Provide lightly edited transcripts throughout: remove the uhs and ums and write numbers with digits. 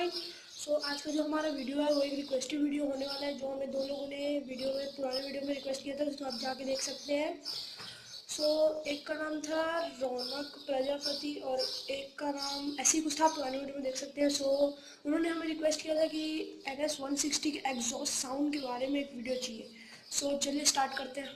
Everyone. सो आज का जो हमारा वीडियो है वो एक रिक्वेस्टेड वीडियो होने वाला है, जो हमें दो लोगों ने पुराने वीडियो में रिक्वेस्ट किया था, तो आप जाके देख सकते हैं। सो एक का नाम था रौनक प्रजापति और एक का नाम ऐसे ही कुछ था, पुराने वीडियो में देख सकते हैं। सो उन्होंने हमें रिक्वेस्ट किया था कि NS 160 के एग्जॉस्ट साउंड के बारे में एक वीडियो चाहिए। सो चलिए स्टार्ट करते हैं।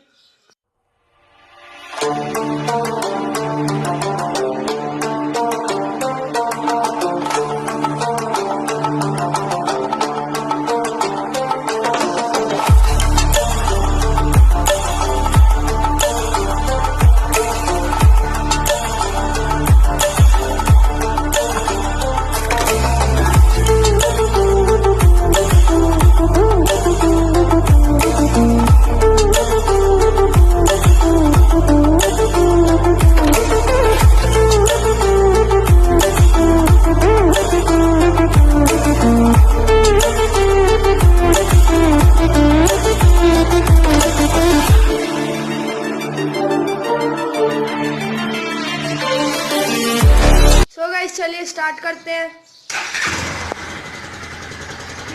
चलिए स्टार्ट करते हैं।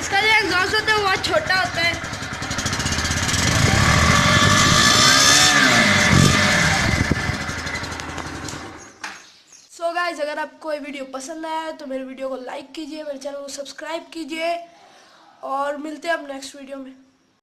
इसका जो एग्जॉस्ट होता है वो बहुत छोटा होता है। सो गाइस, अगर आपको ये वीडियो पसंद आया है तो मेरे वीडियो को लाइक कीजिए, मेरे चैनल को सब्सक्राइब कीजिए और मिलते हैं अब नेक्स्ट वीडियो में।